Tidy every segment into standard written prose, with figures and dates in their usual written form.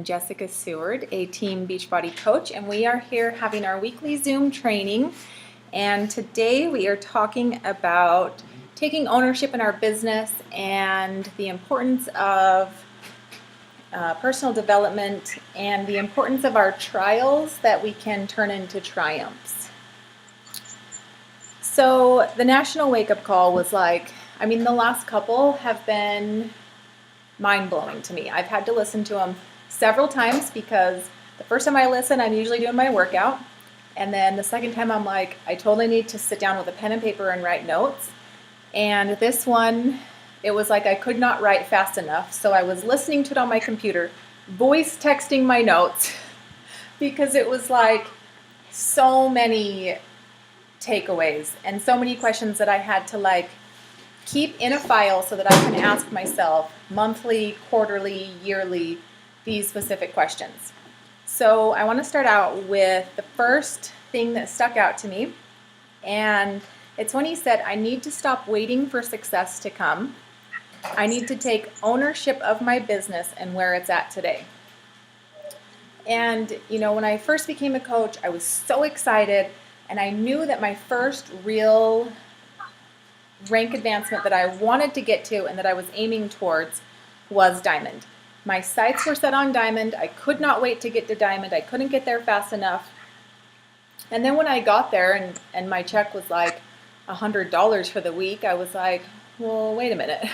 Jessica Seward, a team Beachbody coach, and we are here having our weekly Zoom training. And today we are talking about taking ownership in our business and the importance of personal development and the importance of our trials that we can turn into triumphs. So the national wake-up call was the last couple have been mind-blowing to me. I've had to listen to them several times because the first time I listen, I'm usually doing my workout. And then the second time I'm like, I totally need to sit down with a pen and paper and write notes. And this one, it was like I could not write fast enough. So I was listening to it on my computer, voice texting my notes because it was like so many takeaways and so many questions that I had to keep in a file so that I can ask myself monthly, quarterly, yearly, these specific questions. So I want to start out with the first thing that stuck out to me, and it's when he said, I need to stop waiting for success to come. I need to take ownership of my business and where it's at today. And when I first became a coach, I was so excited, and I knew that my first real rank advancement that I wanted to get to and that I was aiming towards was Diamond. My sights were set on Diamond. I could not wait to get to Diamond. I couldn't get there fast enough. And then when I got there and my check was like $100 for the week, I was like, well, wait a minute.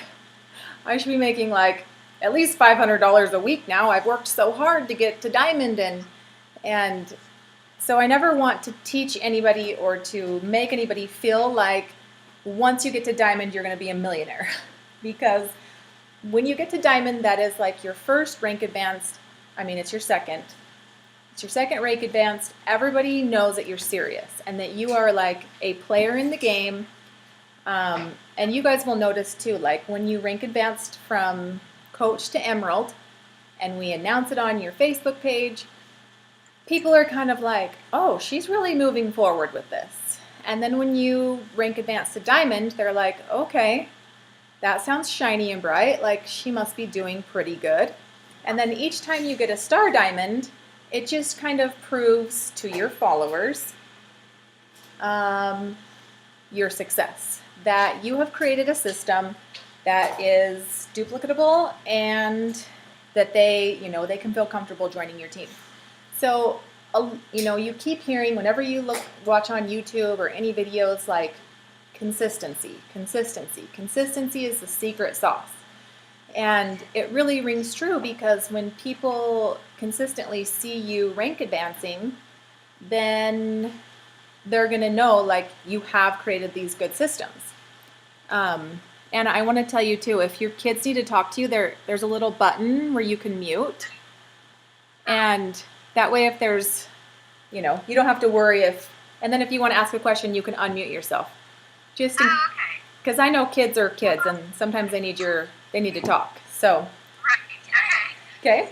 I should be making at least $500 a week now. I've worked so hard to get to Diamond. And so I never want to teach anybody or to make anybody feel like once you get to Diamond, you're going to be a millionaire. Because when you get to Diamond, that is like your first rank advanced. It's your second. It's your second rank advanced. Everybody knows that you're serious and that you are like a player in the game. And you guys will notice too, when you rank advanced from coach to emerald and we announce it on your Facebook page, people are kind of like, oh, she's really moving forward with this. And then when you rank advanced to Diamond, they're like, okay, that sounds shiny and bright, like she must be doing pretty good. And then each time you get a star Diamond, it just kind of proves to your followers your success, that you have created a system that is duplicatable and that they can feel comfortable joining your team. So you keep hearing whenever you watch on YouTube or any videos consistency. Consistency is the secret sauce. And it really rings true because when people consistently see you rank advancing, then they're going to know you have created these good systems. And I want to tell you too, if your kids need to talk to you, there's a little button where you can mute. And that way if there's, you don't have to worry and then if you want to ask a question, you can unmute yourself. Because I know kids are kids, and sometimes they need to talk. So, okay.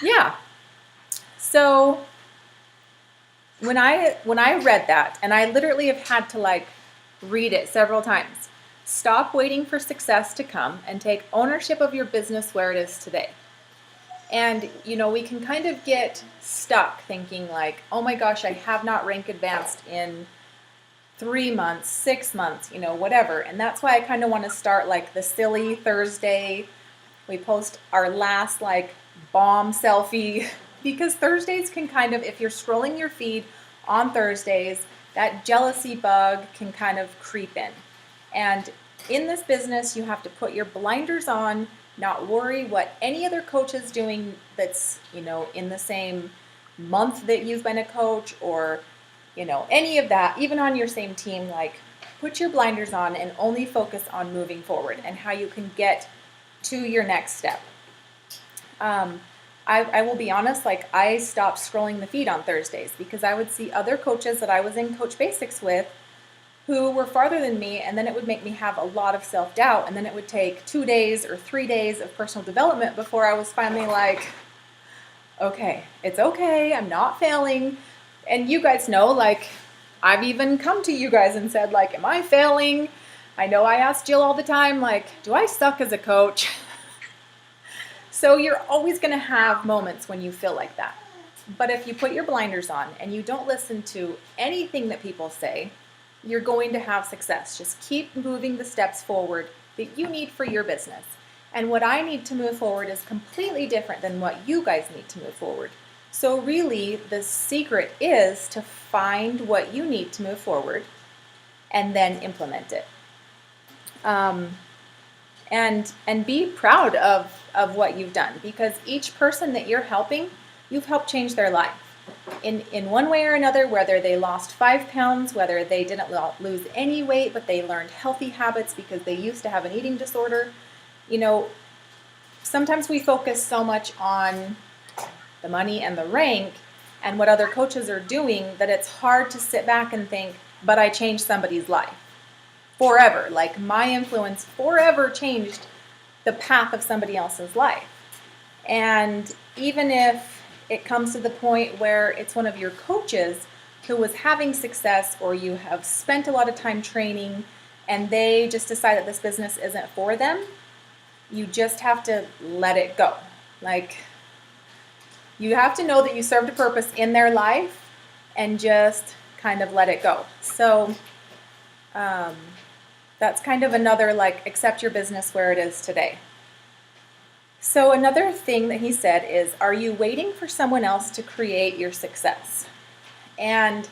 Yeah. So when I read that, and I literally have had to read it several times. Stop waiting for success to come and take ownership of your business where it is today. And, we can kind of get stuck thinking oh my gosh, I have not rank advanced in 3 months, 6 months, whatever. And that's why I kind of want to start the silly Thursday. We post our last bomb selfie because Thursdays can kind of, if you're scrolling your feed on Thursdays, that jealousy bug can kind of creep in. And in this business, you have to put your blinders on, not worry what any other coach is doing that's, in the same month that you've been a coach or any of that, even on your same team, put your blinders on and only focus on moving forward and how you can get to your next step. I will be honest, I stopped scrolling the feed on Thursdays because I would see other coaches that I was in Coach Basics with who were farther than me, and then it would make me have a lot of self-doubt, and then it would take 2 days or 3 days of personal development before I was finally okay, it's okay, I'm not failing. And you guys know, I've even come to you guys and said, am I failing? I know I ask Jill all the time, do I suck as a coach? So you're always going to have moments when you feel like that. But if you put your blinders on and you don't listen to anything that people say, you're going to have success. Just keep moving the steps forward that you need for your business. And what I need to move forward is completely different than what you guys need to move forward. So really, the secret is to find what you need to move forward and then implement it. And be proud of what you've done, because each person that you're helping, you've helped change their life in one way or another, whether they lost 5 pounds, whether they didn't lose any weight, but they learned healthy habits because they used to have an eating disorder. You know, sometimes we focus so much on the money and the rank and what other coaches are doing that it's hard to sit back and think, but I changed somebody's life forever. Like, my influence forever changed the path of somebody else's life. And even if it comes to the point where it's one of your coaches who was having success, or you have spent a lot of time training and they just decide that this business isn't for them, you just have to let it go. Like, you have to know that you served a purpose in their life and just kind of let it go. So that's kind of another, like, accept your business where it is today. So another thing that he said is, are you waiting for someone else to create your success? And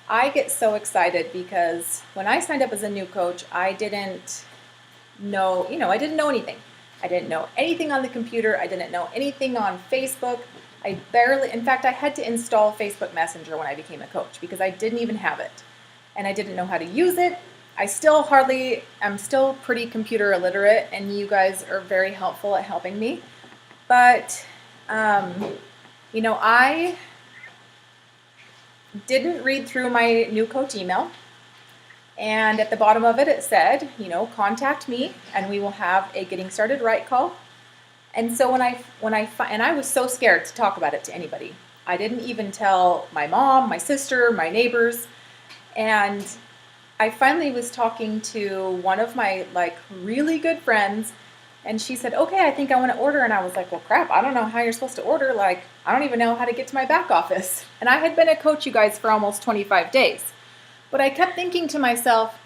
I get so excited because when I signed up as a new coach, I didn't know, I didn't know anything. I didn't know anything on the computer. I didn't know anything on Facebook. In fact, I had to install Facebook Messenger when I became a coach because I didn't even have it. And I didn't know how to use it. I'm still pretty computer illiterate, and you guys are very helpful at helping me. But, I didn't read through my new coach email. And at the bottom of it, it said, contact me and we will have a getting started right call. And so and I was so scared to talk about it to anybody. I didn't even tell my mom, my sister, my neighbors. And I finally was talking to one of my really good friends, and she said, okay, I think I want to order. And I was like, well, crap, I don't know how you're supposed to order. I don't even know how to get to my back office. And I had been a coach, you guys, for almost 25 days. But I kept thinking to myself,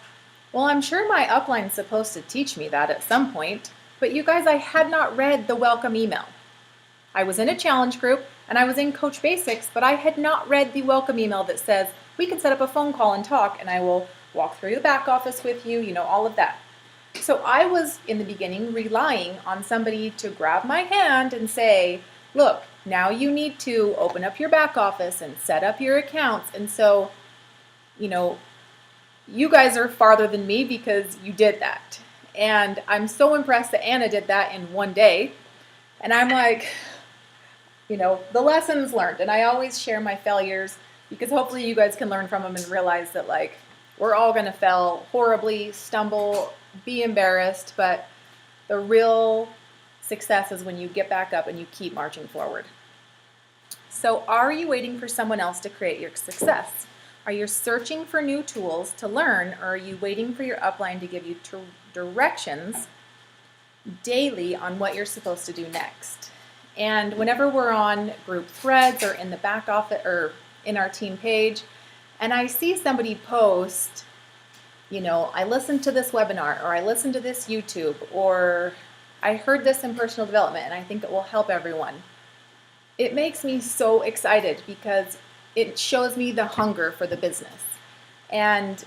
well, I'm sure my upline is supposed to teach me that at some point. But you guys, I had not read the welcome email. I was in a challenge group and I was in Coach Basics, but I had not read the welcome email that says, we can set up a phone call and talk, and I will walk through the back office with you, all of that. So I was, in the beginning, relying on somebody to grab my hand and say, look, now you need to open up your back office and set up your accounts. And so, you guys are farther than me because you did that. And I'm so impressed that Anna did that in one day. And I'm like, the lessons learned. And I always share my failures because hopefully you guys can learn from them and realize that, we're all going to fail horribly, stumble, be embarrassed. But the real success is when you get back up and you keep marching forward. So are you waiting for someone else to create your success? Are you searching for new tools to learn, or are you waiting for your upline to give you directions daily on what you're supposed to do next? And whenever we're on group threads or in the back office or in our team page, and I see somebody post, I listened to this webinar, or I listened to this YouTube, or I heard this in personal development and I think it will help everyone. It makes me so excited because it shows me the hunger for the business. And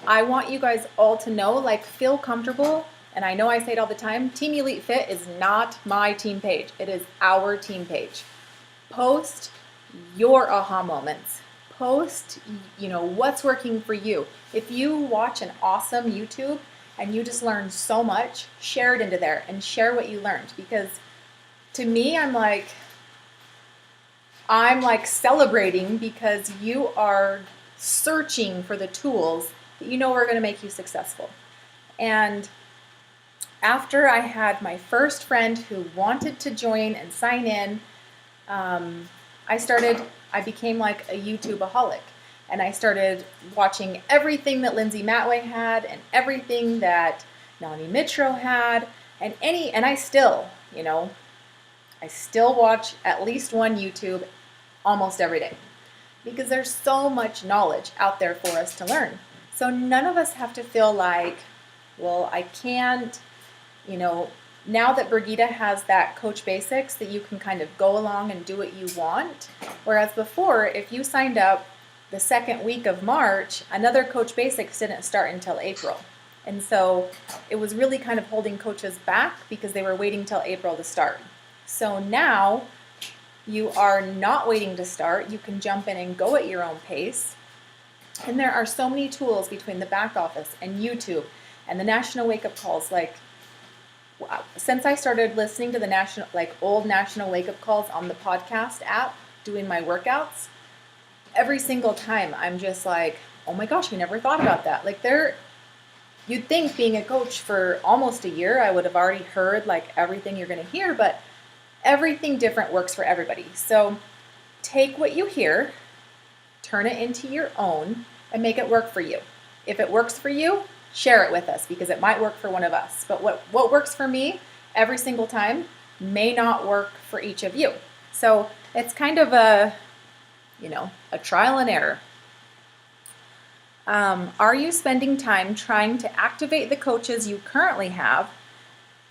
I want you guys all to know, feel comfortable. And I know I say it all the time, Team Elite Fit is not my team page. It is our team page. Post your aha moments. Post, what's working for you. If you watch an awesome YouTube and you just learn so much, share it into there and share what you learned. Because to me, I'm celebrating because you are searching for the tools that are going to make you successful. And after I had my first friend who wanted to join and sign in, I became a YouTubeaholic. And I started watching everything that Lindsay Matway had and everything that Nani Mitro had, and I still, I still watch at least one YouTube almost every day because there's so much knowledge out there for us to learn. So none of us have to feel like, well, I can't, now that Brigida has that Coach Basics that you can kind of go along and do what you want. Whereas before, if you signed up the second week of March, another Coach Basics didn't start until April. And so it was really kind of holding coaches back because they were waiting till April to start. So now you are not waiting to start. You can jump in and go at your own pace. And there are so many tools between the back office and YouTube and the national wake-up calls. Like, since I started listening to the old national wake-up calls on the podcast app, doing my workouts, every single time I'm just like, oh my gosh, I never thought about that. Like, you'd think being a coach for almost a year, I would have already heard like everything you're going to hear, but everything different works for everybody. So take what you hear, turn it into your own, and make it work for you. If it works for you, share it with us because it might work for one of us. But what works for me every single time may not work for each of you. So it's kind of a trial and error. Are you spending time trying to activate the coaches you currently have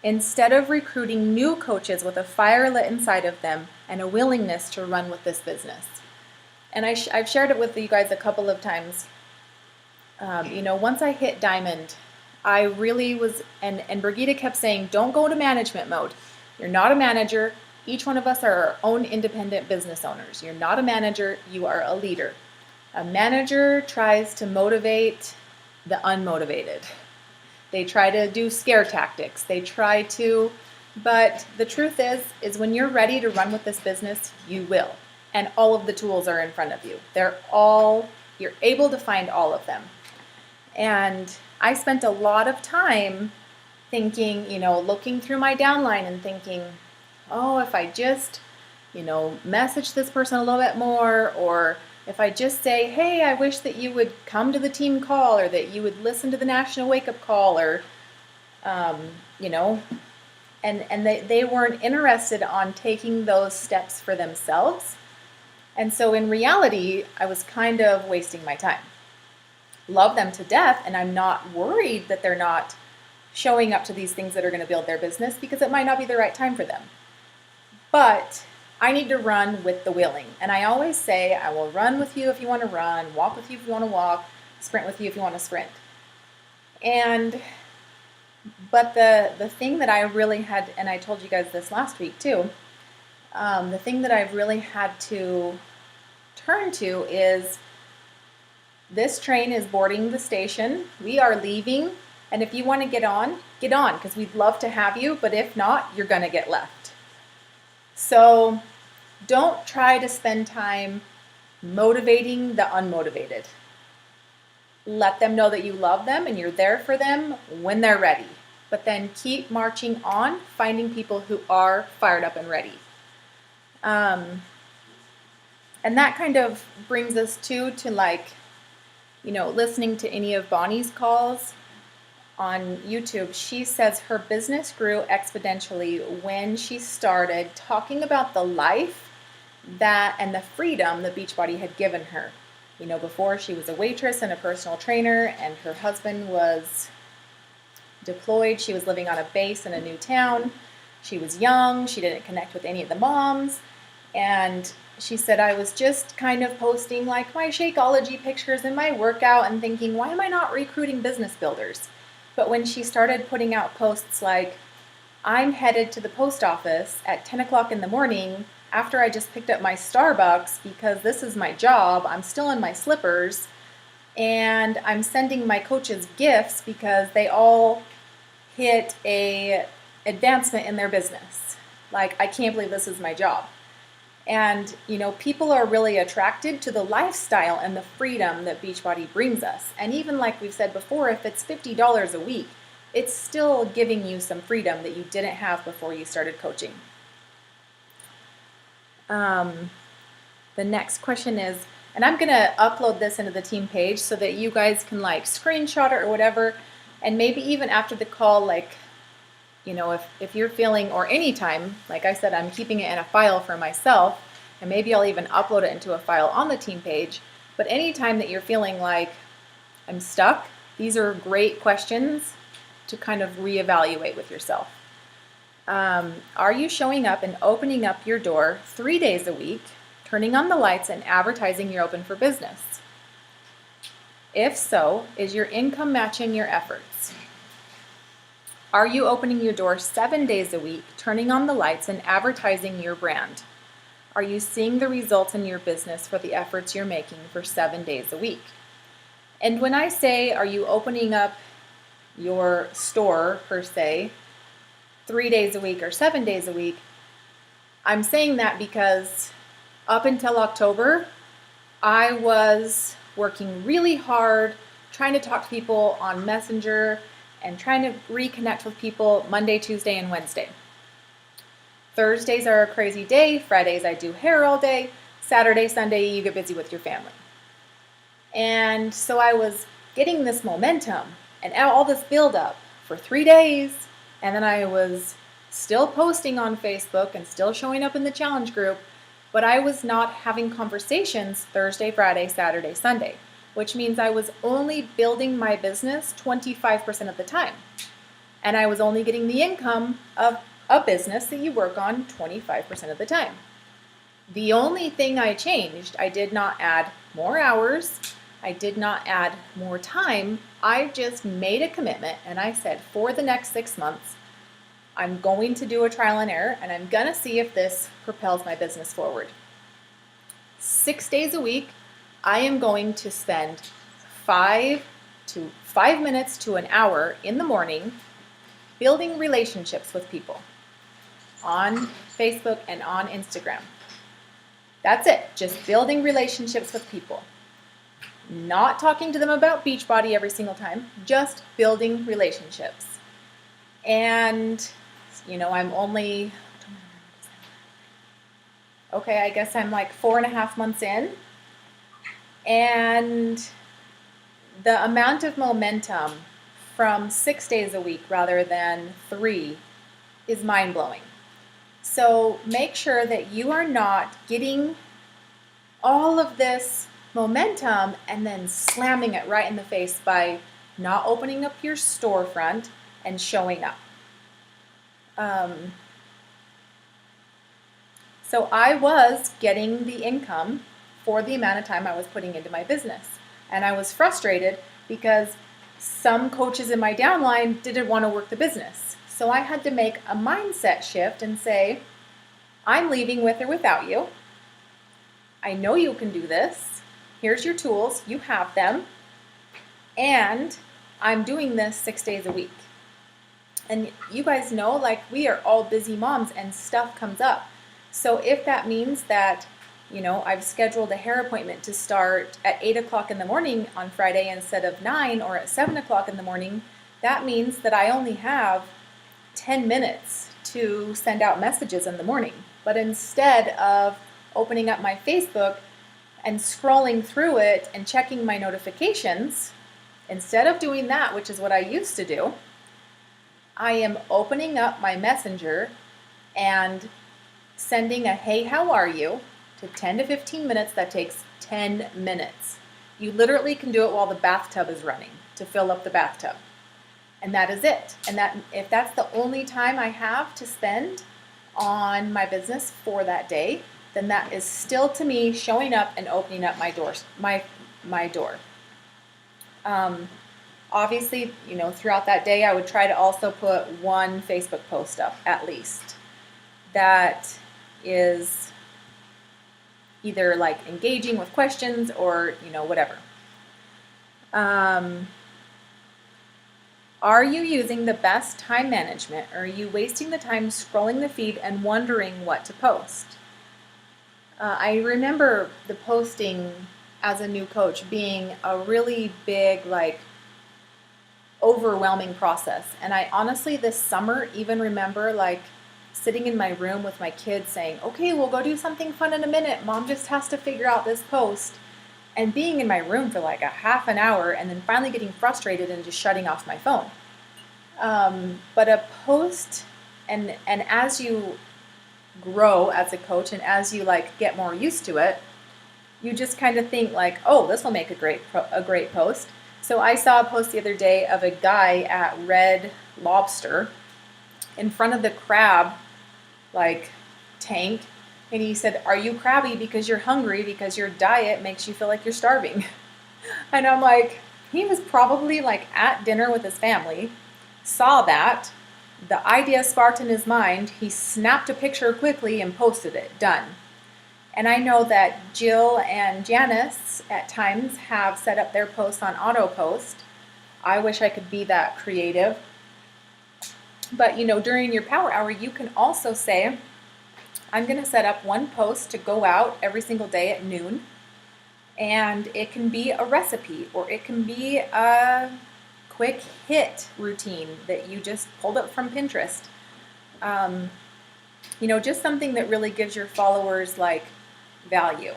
instead of recruiting new coaches with a fire lit inside of them and a willingness to run with this business? And I've shared it with you guys a couple of times. Once I hit Diamond, I really was, and Brigida kept saying, don't go to management mode. You're not a manager. Each one of us are our own independent business owners. You're not a manager, you are a leader. A manager tries to motivate the unmotivated. They try to do scare tactics. But the truth is when you're ready to run with this business, you will. And all of the tools are in front of you. You're able to find all of them. And I spent a lot of time thinking, looking through my downline and thinking, oh, if I just, message this person a little bit more, or if I just say, hey, I wish that you would come to the team call, or that you would listen to the national wake-up call, or, and they weren't interested on taking those steps for themselves. And so in reality, I was kind of wasting my time. Love them to death, and I'm not worried that they're not showing up to these things that are going to build their business because it might not be the right time for them. But I need to run with the willing. And I always say, I will run with you if you want to run, walk with you if you want to walk, sprint with you if you want to sprint. But the thing that I really had, and I told you guys this last week too, the thing that I've really had to turn to is this train is boarding the station. We are leaving. And if you want to get on, because we'd love to have you. But if not, you're going to get left. So don't try to spend time motivating the unmotivated. Let them know that you love them and you're there for them when they're ready. But then keep marching on, finding people who are fired up and ready. And that kind of brings us to listening to any of Bonnie's calls on YouTube. She says her business grew exponentially when she started talking about the life and the freedom that Beachbody had given her. Before she was a waitress and a personal trainer, and her husband was deployed. She was living on a base in a new town. She was young. She didn't connect with any of the moms. And she said, I was just kind of posting like my Shakeology pictures and my workout and thinking, why am I not recruiting business builders? But when she started putting out posts like, I'm headed to the post office at 10 o'clock in the morning after I just picked up my Starbucks because this is my job, I'm still in my slippers, and I'm sending my coaches gifts because they all hit a advancement in their business. Like, I can't believe this is my job. And, people are really attracted to the lifestyle and the freedom that Beachbody brings us. And even like we've said before, if it's $50 a week, it's still giving you some freedom that you didn't have before you started coaching. The next question is, and I'm going to upload this into the team page so that you guys can screenshot it or whatever. And maybe even after the call, if you're feeling, or anytime, like I said, I'm keeping it in a file for myself, and maybe I'll even upload it into a file on the team page, but anytime that you're feeling like I'm stuck, these are great questions to kind of reevaluate with yourself. Are you showing up and opening up your door 3 days a week, turning on the lights and advertising you're open for business? If so, is your income matching your efforts? Are you opening your door 7 days a week, turning on the lights and advertising your brand? Are you seeing the results in your business for the efforts you're making for 7 days a week? And when I say, are you opening up your store, per se, 3 days a week or 7 days a week, I'm saying that because up until October, I was working really hard, trying to talk to people on Messenger and trying to reconnect with people Monday, Tuesday, and Wednesday. Thursdays are a crazy day. Fridays I do hair all day. Saturday, Sunday, you get busy with your family. And so I was getting this momentum and all this buildup for 3 days. And then I was still posting on Facebook and still showing up in the challenge group, but I was not having conversations Thursday, Friday, Saturday, Sunday, which means I was only building my business 25% of the time. And I was only getting the income of a business that you work on 25% of the time. The only thing I changed, I did not add more hours, I did not add more time, I just made a commitment and I said, for the next 6 months, I'm going to do a trial and error and I'm going to see if this propels my business forward. 6 days a week, I am going to spend 5 minutes to an hour in the morning building relationships with people on Facebook and on Instagram. That's it, just building relationships with people. Not talking to them about Beachbody every single time, just building relationships. And, I'm only, I guess I'm like 4.5 months in. And the amount of momentum from 6 days a week rather than 3 is mind-blowing. So make sure that you are not getting all of this momentum and then slamming it right in the face by not opening up your storefront and showing up. So I was getting the income for the amount of time I was putting into my business. And I was frustrated because some coaches in my downline didn't want to work the business. So I had to make a mindset shift and say, I'm leaving with or without you. I know you can do this. Here's your tools. You have them. And I'm doing this 6 days a week. And you guys know, we are all busy moms and stuff comes up. So if that means that, I've scheduled a hair appointment to start at 8 o'clock in the morning on Friday instead of 9 or at 7 o'clock in the morning, that means that I only have 10 minutes to send out messages in the morning. But instead of opening up my Facebook and scrolling through it and checking my notifications, instead of doing that, which is what I used to do, I am opening up my Messenger and sending a hey, how are you to 10 to 15 minutes. That takes 10 minutes. You literally can do it while the bathtub is running to fill up the bathtub. And that is it. And that if that's the only time I have to spend on my business for that day, then that is still to me showing up and opening up my doors, my door. Obviously, throughout that day, I would try to also put one Facebook post up at least that is either engaging with questions or, whatever. Are you using the best time management, or are you wasting the time scrolling the feed and wondering what to post? I remember the posting as a new coach being a really big, overwhelming process. And I honestly, this summer, even remember sitting in my room with my kids saying, okay, we'll go do something fun in a minute. Mom just has to figure out this post. And being in my room for a half an hour and then finally getting frustrated and just shutting off my phone. But a post, and as you grow as a coach and as you like get more used to it, you just kind of think like, oh, this will make a great post. So I saw a post the other day of a guy at Red Lobster in front of the crab like tank, and he said, "Are you crabby because you're hungry because your diet makes you feel like you're starving?" And I'm like, he was probably like at dinner with his family, saw that, the idea sparked in his mind, he snapped a picture quickly and posted it, done. And I know that Jill and Janice at times have set up their posts on auto post. I wish I could be that creative. But during your power hour, you can also say, I'm going to set up one post to go out every single day at noon. And it can be a recipe, or it can be a quick hit routine that you just pulled up from Pinterest. Just something that really gives your followers like value.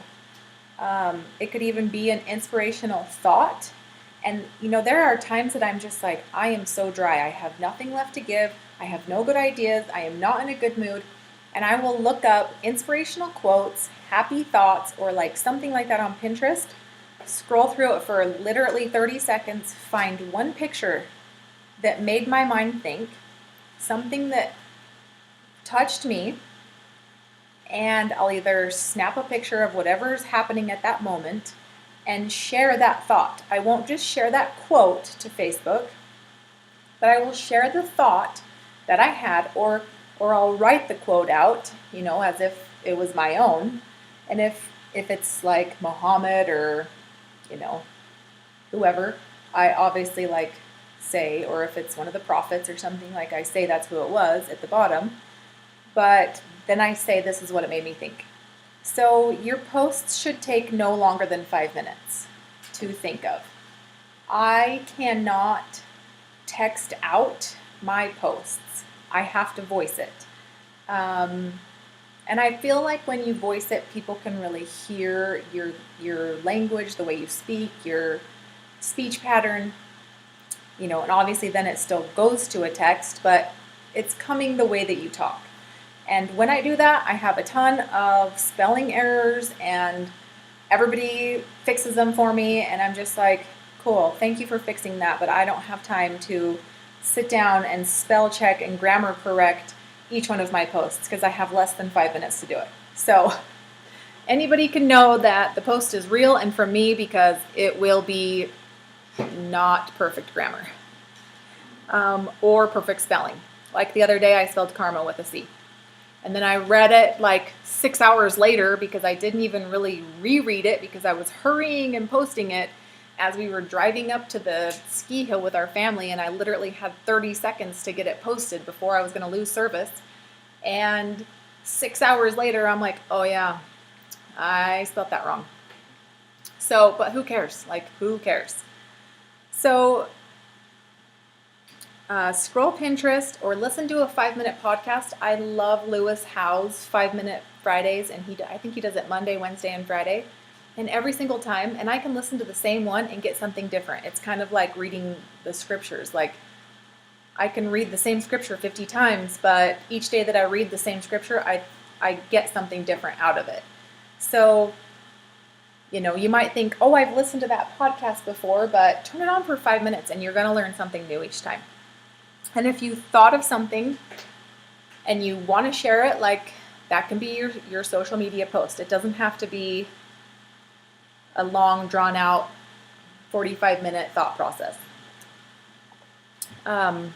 It could even be an inspirational thought. And there are times that I'm just like, I am so dry. I have nothing left to give. I have no good ideas. I am not in a good mood. And I will look up inspirational quotes, happy thoughts, or like something like that on Pinterest, scroll through it for literally 30 seconds, find one picture that made my mind think, something that touched me, and I'll either snap a picture of whatever's happening at that moment and share that thought. I won't just share that quote to Facebook, but I will share the thought that I had, or I'll write the quote out, as if it was my own. And if it's like Muhammad or, whoever, I obviously like say, or if it's one of the prophets or something, like I say that's who it was at the bottom. But then I say, this is what it made me think. So your posts should take no longer than 5 minutes to think of. I cannot text out my posts. I have to voice it. And I feel like when you voice it, people can really hear your language, the way you speak, your speech pattern, and obviously then it still goes to a text, but it's coming the way that you talk. And when I do that, I have a ton of spelling errors and everybody fixes them for me. And I'm just like, cool, thank you for fixing that. But I don't have time to sit down and spell check and grammar correct each one of my posts because I have less than 5 minutes to do it. So anybody can know that the post is real and from me because it will be not perfect grammar or perfect spelling. Like the other day I spelled karma with a C. And then I read it like 6 hours later because I didn't even really reread it because I was hurrying and posting it as we were driving up to the ski hill with our family, and I literally had 30 seconds to get it posted before I was going to lose service. And 6 hours later, I'm like, oh yeah, I spelled that wrong. So, but who cares? Like, who cares? So, scroll Pinterest or listen to a 5-minute podcast. I love Lewis Howes' 5-Minute Fridays, and I think he does it Monday, Wednesday, and Friday. And every single time, and I can listen to the same one and get something different. It's kind of like reading the scriptures. Like, I can read the same scripture 50 times, but each day that I read the same scripture, I get something different out of it. So, you might think, oh, I've listened to that podcast before, but turn it on for 5 minutes and you're going to learn something new each time. And if you thought of something and you want to share it, like, that can be your social media post. It doesn't have to be a long, drawn-out, 45-minute thought process. And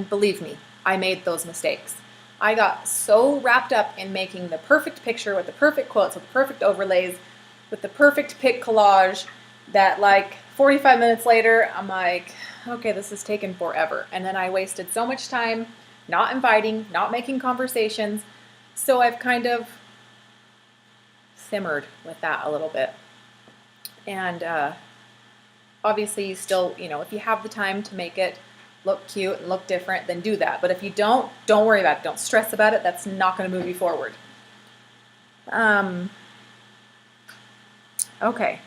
believe me, I made those mistakes. I got so wrapped up in making the perfect picture with the perfect quotes, with the perfect overlays, with the perfect pic collage that like 45 minutes later, I'm like, okay, this is taking forever. And then I wasted so much time not inviting, not making conversations. So I've kind of simmered with that a little bit. And obviously you still, if you have the time to make it look cute and look different, then do that. But if you don't worry about it. Don't stress about it. That's not going to move you forward. Okay.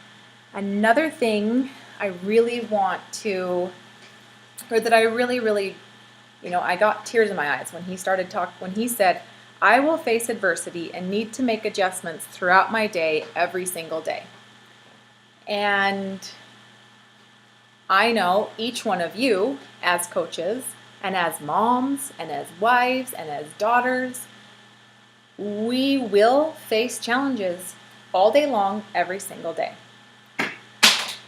Another thing I really want to or that I really, really, I got tears in my eyes when he said, I will face adversity and need to make adjustments throughout my day every single day. And I know each one of you as coaches and as moms and as wives and as daughters, we will face challenges all day long, every single day.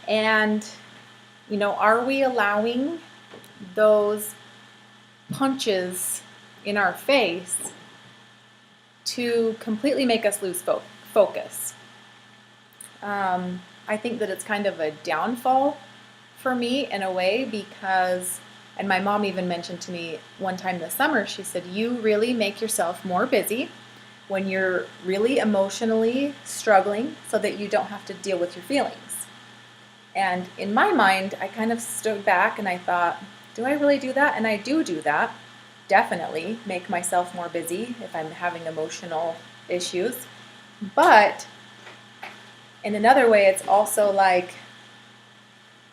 And, are we allowing those punches in our face to completely make us lose focus? I think that it's kind of a downfall for me in a way because, and my mom even mentioned to me one time this summer, she said, you really make yourself more busy when you're really emotionally struggling so that you don't have to deal with your feelings. And in my mind, I kind of stood back and I thought, do I really do that? And I do that. Definitely make myself more busy if I'm having emotional issues. But in another way, it's also like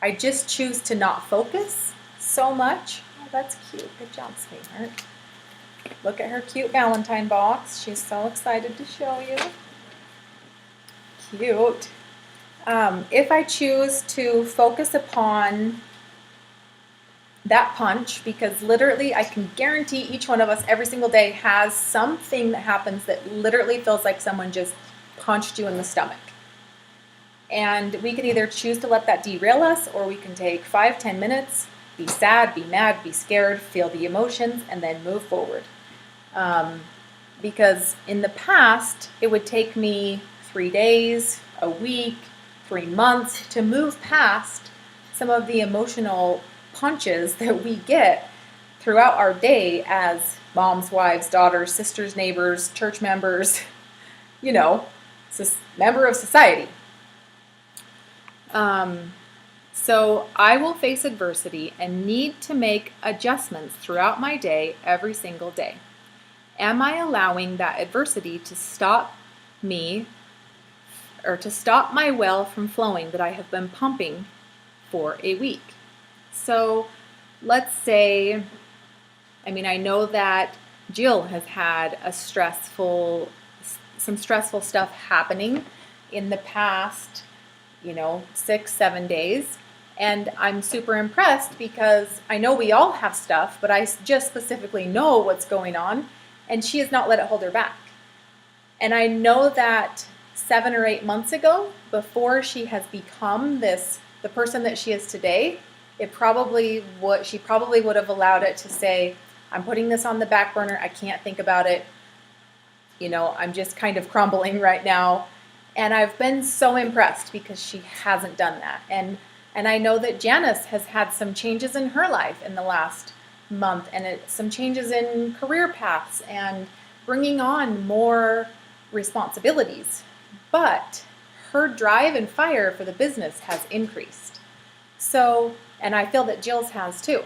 I just choose to not focus so much. Oh, that's cute. Good job, sweetheart. Look at her cute Valentine box. She's so excited to show you. Cute. If I choose to focus upon that punch, because literally I can guarantee each one of us every single day has something that happens that literally feels like someone just punched you in the stomach. And we can either choose to let that derail us, or we can take 5-10 minutes, be sad, be mad, be scared, feel the emotions, and then move forward. Because in the past, it would take me 3 days, a week, 3 months to move past some of the emotional punches that we get throughout our day as moms, wives, daughters, sisters, neighbors, church members, member of society. So I will face adversity and need to make adjustments throughout my day every single day. Am I allowing that adversity to stop me or to stop my well from flowing that I have been pumping for a week? So let's say, I know that Jill has had some stressful stuff happening in the past 6-7 days. And I'm super impressed because I know we all have stuff, but I just specifically know what's going on, and she has not let it hold her back. And I know that 7 or 8 months ago, before she has become the person that she is today, she probably would have allowed it to say, I'm putting this on the back burner, I can't think about it, I'm just kind of crumbling right now. And I've been so impressed because she hasn't done that. And I know that Janice has had some changes in her life in the last month, and some changes in career paths and bringing on more responsibilities. But her drive and fire for the business has increased. So, and I feel that Jill's has too.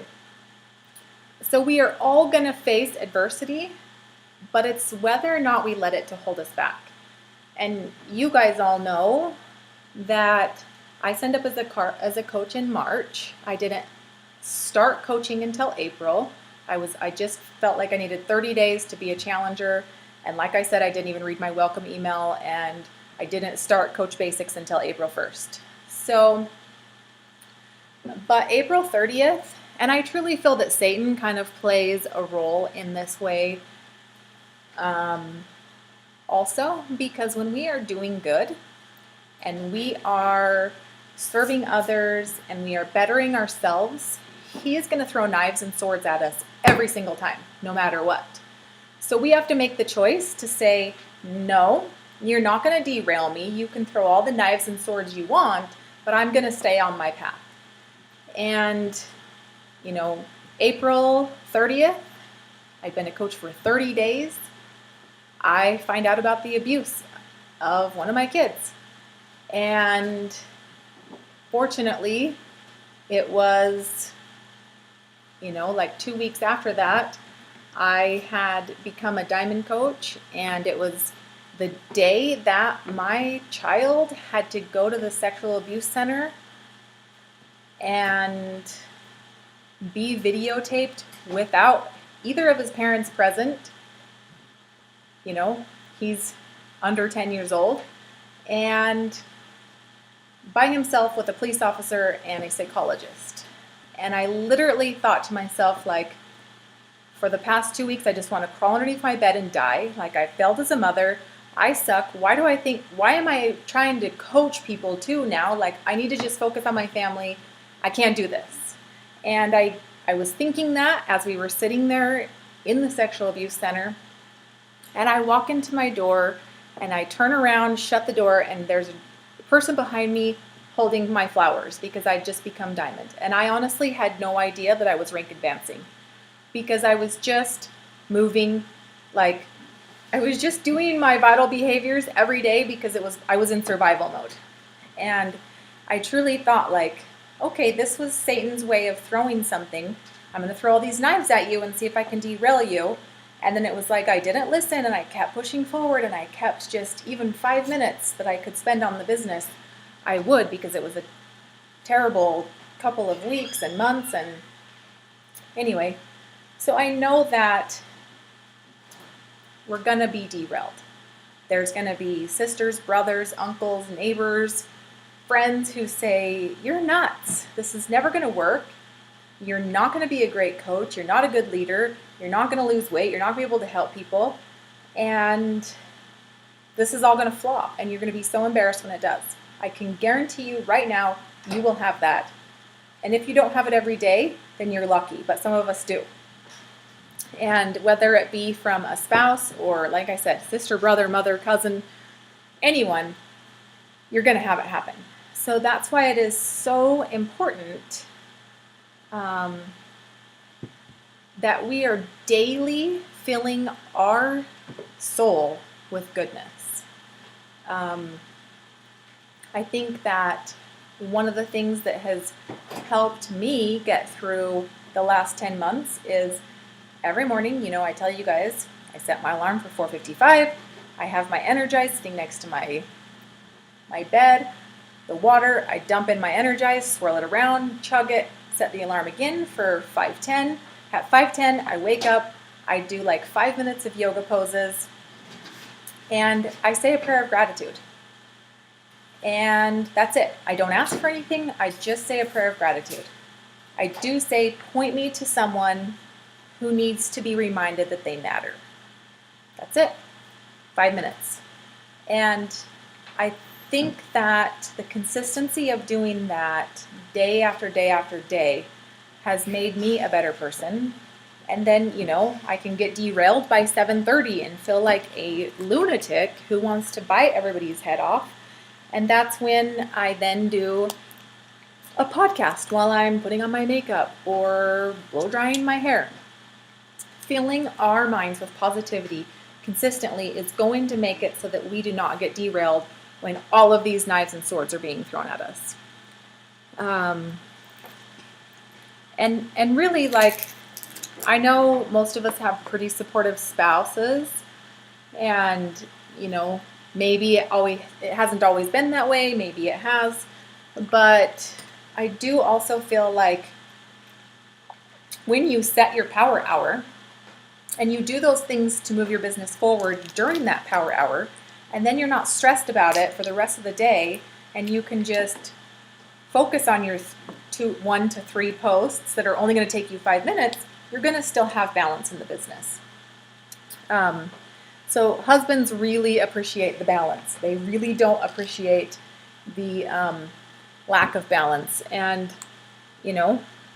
So we are all going to face adversity, but it's whether or not we let it to hold us back. And you guys all know that I signed up as a coach in March. I didn't start coaching until April. I just felt like I needed 30 days to be a challenger. And like I said, I didn't even read my welcome email, and I didn't start Coach Basics until April 1st. So, but April 30th, and I truly feel that Satan kind of plays a role in this way also, because when we are doing good and we are serving others and we are bettering ourselves, he is going to throw knives and swords at us every single time, no matter what. So we have to make the choice to say, no, you're not going to derail me. You can throw all the knives and swords you want, but I'm going to stay on my path. And, April 30th, I've been a coach for 30 days. I find out about the abuse of one of my kids. And fortunately, it was, like 2 weeks after that, I had become a diamond coach, and it was the day that my child had to go to the sexual abuse center. And be videotaped without either of his parents present. He's under 10 years old, and by himself with a police officer and a psychologist. And I literally thought to myself, like, for the past 2 weeks, I just want to crawl underneath my bed and die. Like, I failed as a mother. I suck. Why am I trying to coach people too now? Like, I need to just focus on my family. I can't do this. And I was thinking that as we were sitting there in the sexual abuse center, and I walk into my door and I turn around, shut the door, and there's a person behind me holding my flowers because I'd just become diamond. And I honestly had no idea that I was rank advancing because I was just moving, like I was just doing my vital behaviors every day because I was in survival mode. And I truly thought, like, okay, this was Satan's way of throwing something. I'm going to throw all these knives at you and see if I can derail you. And then it was like I didn't listen, and I kept pushing forward, and I kept just even 5 minutes that I could spend on the business, I would, because it was a terrible couple of weeks and months. And anyway, so I know that we're going to be derailed. There's going to be sisters, brothers, uncles, neighbors, friends who say, you're nuts. This is never going to work. You're not going to be a great coach. You're not a good leader. You're not going to lose weight. You're not going to be able to help people. And this is all going to flop. And you're going to be so embarrassed when it does. I can guarantee you right now, you will have that. And if you don't have it every day, then you're lucky. But some of us do. And whether it be from a spouse or, like I said, sister, brother, mother, cousin, anyone, you're going to have it happen. So that's why it is so important that we are daily filling our soul with goodness. I think that one of the things that has helped me get through the last 10 months is every morning, I tell you guys, I set my alarm for 4:55. I have my Energize sitting next to my bed. The water, I dump in my Energize, swirl it around, chug it, set the alarm again for 5:10. At 5:10, I wake up, I do like 5 minutes of yoga poses, and I say a prayer of gratitude. And that's it. I don't ask for anything, I just say a prayer of gratitude. I do say, point me to someone who needs to be reminded that they matter. That's it. 5 minutes. And I think that the consistency of doing that day after day after day has made me a better person. And then, I can get derailed by 7:30 and feel like a lunatic who wants to bite everybody's head off. And that's when I then do a podcast while I'm putting on my makeup or blow drying my hair. Filling our minds with positivity consistently is going to make it so that we do not get derailed when all of these knives and swords are being thrown at us. And really, like, I know most of us have pretty supportive spouses, and maybe it hasn't always been that way, maybe it has, but I do also feel like when you set your power hour and you do those things to move your business forward during that power hour, and then you're not stressed about it for the rest of the day, and you can just focus on your 1 to 3 posts that are only going to take you 5 minutes, you're going to still have balance in the business. So husbands really appreciate the balance. They really don't appreciate the lack of balance. And,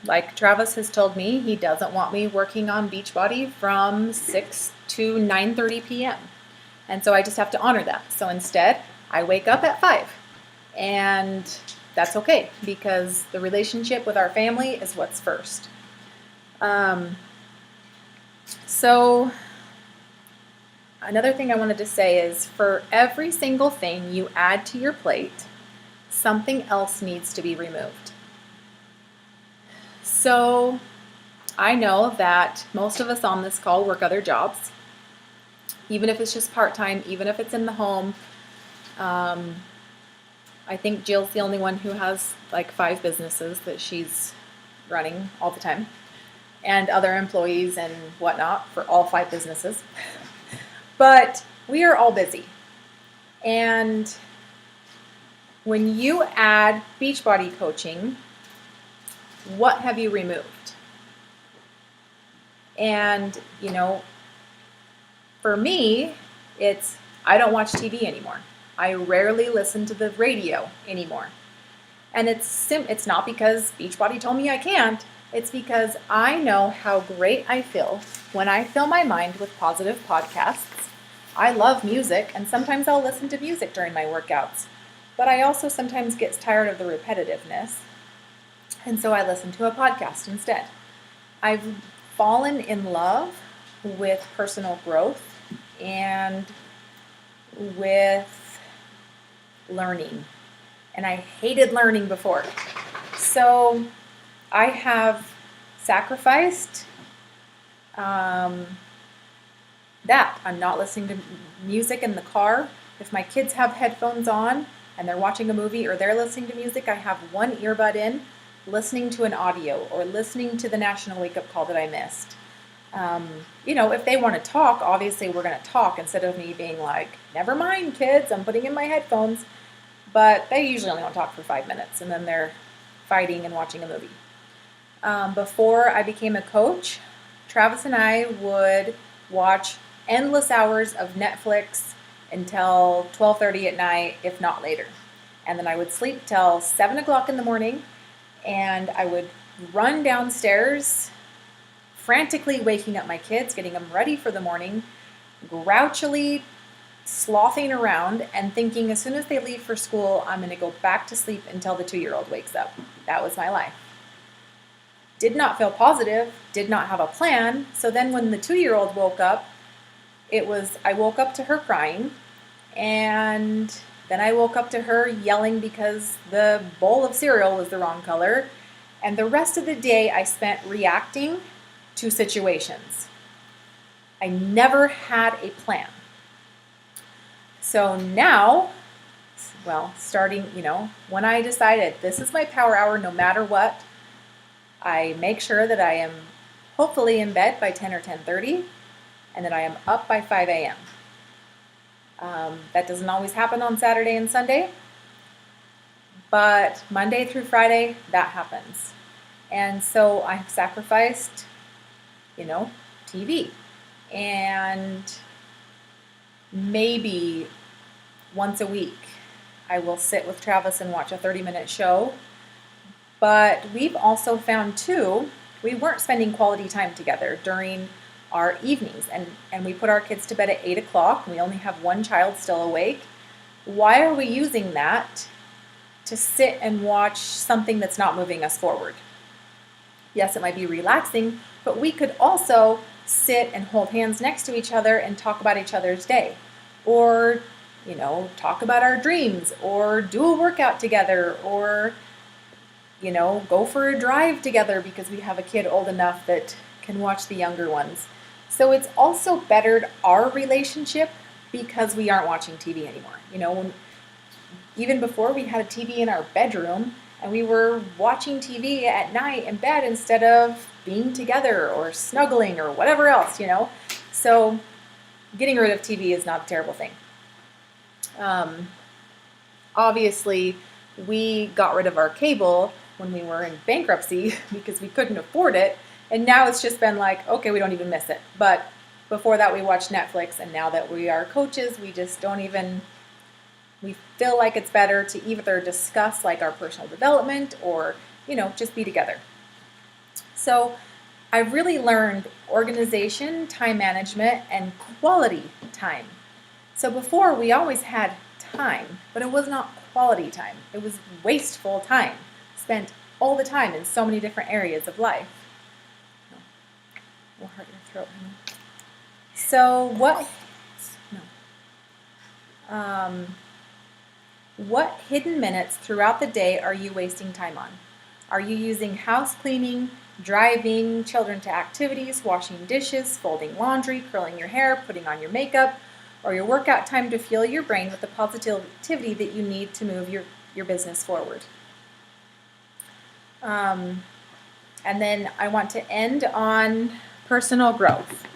like Travis has told me, he doesn't want me working on Beachbody from 6 to 9:30 p.m. And so I just have to honor that. So instead, I wake up at 5. And that's okay, because the relationship with our family is what's first. So another thing I wanted to say is, for every single thing you add to your plate, something else needs to be removed. So I know that most of us on this call work other jobs, even if it's just part-time, even if it's in the home. I think Jill's the only one who has like 5 businesses that she's running all the time, and other employees and whatnot for all 5 businesses. But we are all busy. And when you add Beachbody coaching, what have you removed? And, for me, it's I don't watch TV anymore. I rarely listen to the radio anymore. And it's not because Beachbody told me I can't. It's because I know how great I feel when I fill my mind with positive podcasts. I love music, and sometimes I'll listen to music during my workouts. But I also sometimes get tired of the repetitiveness, and so I listen to a podcast instead. I've fallen in love with personal growth and with learning. And I hated learning before. So I have sacrificed that. I'm not listening to music in the car. If my kids have headphones on and they're watching a movie or they're listening to music, I have one earbud in, listening to an audio or listening to the National Wake Up Call that I missed. If they want to talk, obviously we're going to talk instead of me being like, never mind, kids, I'm putting in my headphones. But they usually only want to talk for 5 minutes, and then they're fighting and watching a movie. Before I became a coach, Travis and I would watch endless hours of Netflix until 12:30 at night, if not later. And then I would sleep till 7 o'clock in the morning, and I would run downstairs, frantically waking up my kids, getting them ready for the morning, grouchily slothing around and thinking as soon as they leave for school, I'm going to go back to sleep until the 2-year-old wakes up. That was my life. Did not feel positive, did not have a plan. So then when the 2-year-old woke up, I woke up to her crying, and then I woke up to her yelling because the bowl of cereal was the wrong color. And the rest of the day I spent reacting to situations. I never had a plan. So now, starting, when I decided this is my power hour no matter what, I make sure that I am hopefully in bed by 10 or 10:30 and that I am up by 5 a.m. That doesn't always happen on Saturday and Sunday, but Monday through Friday, that happens. And so I have sacrificed, TV. And maybe once a week, I will sit with Travis and watch a 30-minute show. But we've also found, too, we weren't spending quality time together during our evenings. And we put our kids to bed at 8 o'clock. We only have one child still awake. Why are we using that to sit and watch something that's not moving us forward? Yes, it might be relaxing, but we could also sit and hold hands next to each other and talk about each other's day. Or, talk about our dreams, or do a workout together, or, go for a drive together because we have a kid old enough that can watch the younger ones. So it's also bettered our relationship because we aren't watching TV anymore. Even before, we had a TV in our bedroom and we were watching TV at night in bed instead of being together or snuggling or whatever else, So getting rid of TV is not a terrible thing. Obviously, we got rid of our cable when we were in bankruptcy because we couldn't afford it. And now it's just been like, okay, we don't even miss it. But before that, we watched Netflix. And now that we are coaches, we just don't even, we feel like it's better to either discuss like our personal development or, just be together. So I've really learned organization, time management, and quality time. So before, we always had time, but it was not quality time. It was wasteful time, spent all the time in so many different areas of life. Will hurt your throat, honey. So what hidden minutes throughout the day are you wasting time on? Are you using house cleaning, driving children to activities, washing dishes, folding laundry, curling your hair, putting on your makeup, or your workout time to fuel your brain with the positivity that you need to move your business forward? And then I want to end on personal growth.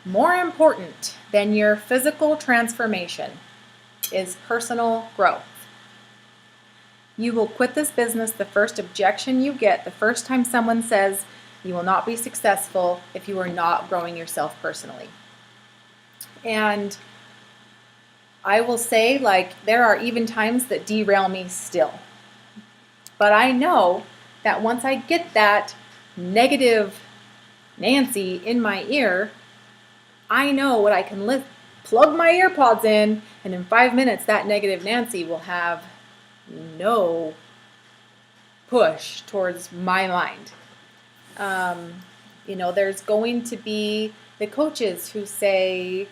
More important than your physical transformation is personal growth. You will quit this business the first objection you get, the first time someone says you will not be successful if you are not growing yourself personally. And I will say, like, there are even times that derail me still. But I know that once I get that negative Nancy in my ear, I know what I can plug my earpods in, and in 5 minutes that negative Nancy will have no push towards my mind. There's going to be the coaches who say,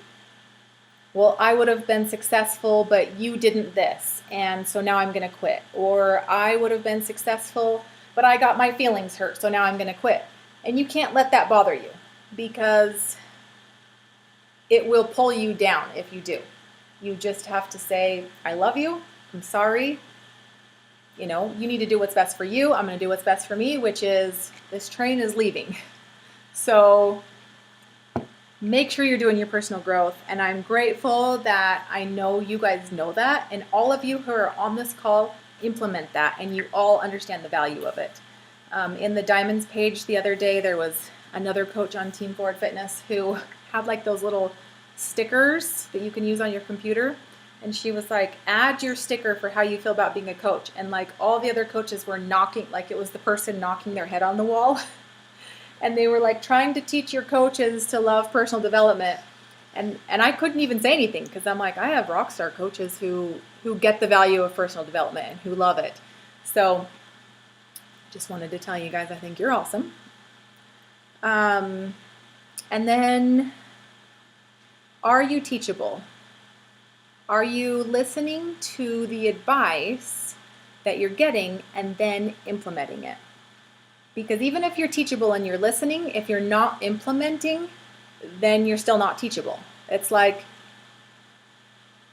well, I would have been successful, but you didn't this, and so now I'm going to quit. Or I would have been successful, but I got my feelings hurt, so now I'm going to quit. And you can't let that bother you, because it will pull you down if you do. You just have to say, I love you, I'm sorry. You need to do what's best for you. I'm going to do what's best for me, which is this train is leaving. So make sure you're doing your personal growth. And I'm grateful that I know you guys know that. And all of you who are on this call implement that. And you all understand the value of it. In the Diamonds page the other day, there was another coach on Team Forward Fitness who had like those little stickers that you can use on your computer. And she was like, add your sticker for how you feel about being a coach. And like all the other coaches were knocking, like it was the person knocking their head on the wall. And they were like trying to teach your coaches to love personal development. And I couldn't even say anything because I'm like, I have rock star coaches who get the value of personal development and who love it. So just wanted to tell you guys, I think you're awesome. And then, are you teachable? Are you listening to the advice that you're getting and then implementing it? Because even if you're teachable and you're listening, if you're not implementing, then you're still not teachable. It's like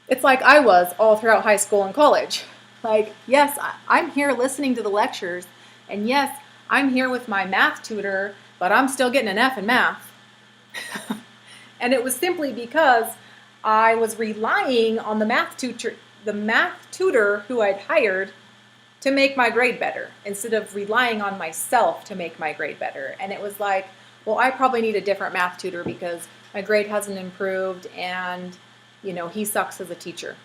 I was all throughout high school and college. Like, yes, I'm here listening to the lectures, and yes, I'm here with my math tutor, but I'm still getting an F in math. And it was simply because I was relying on the math tutor who I'd hired to make my grade better instead of relying on myself to make my grade better. And it was like, well, I probably need a different math tutor because my grade hasn't improved and, he sucks as a teacher.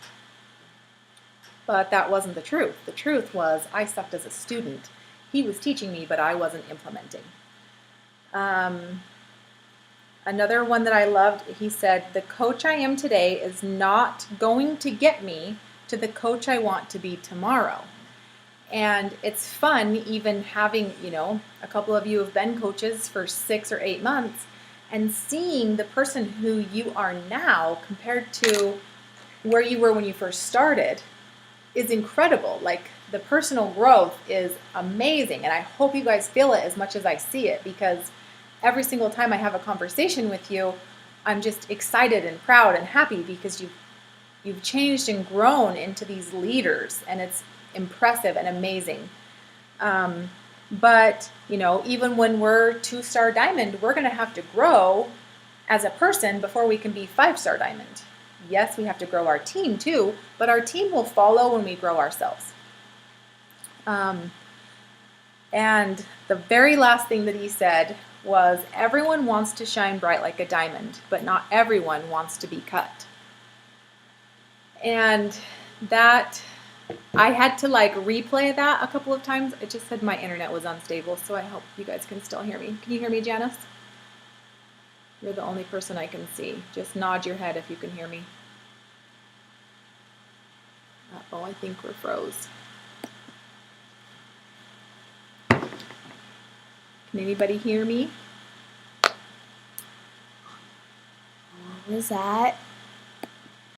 But that wasn't the truth. The truth was I sucked as a student. He was teaching me, but I wasn't implementing. Another one that I loved, he said, the coach I am today is not going to get me to the coach I want to be tomorrow. And it's fun even having, a couple of you have been coaches for 6 or 8 months and seeing the person who you are now compared to where you were when you first started is incredible. Like, the personal growth is amazing. And I hope you guys feel it as much as I see it, because every single time I have a conversation with you, I'm just excited and proud and happy because you've changed and grown into these leaders, and it's impressive and amazing. But even when we're 2-star diamond, we're going to have to grow as a person before we can be 5-star diamond. Yes, we have to grow our team too, but our team will follow when we grow ourselves. And the very last thing that he said was, everyone wants to shine bright like a diamond, but not everyone wants to be cut. And that, I had to replay that a couple of times. It just said my internet was unstable, so I hope you guys can still hear me. Can you hear me, Janice? You're the only person I can see. Just nod your head if you can hear me. Uh-oh, I think we're froze. Can anybody hear me? What was that?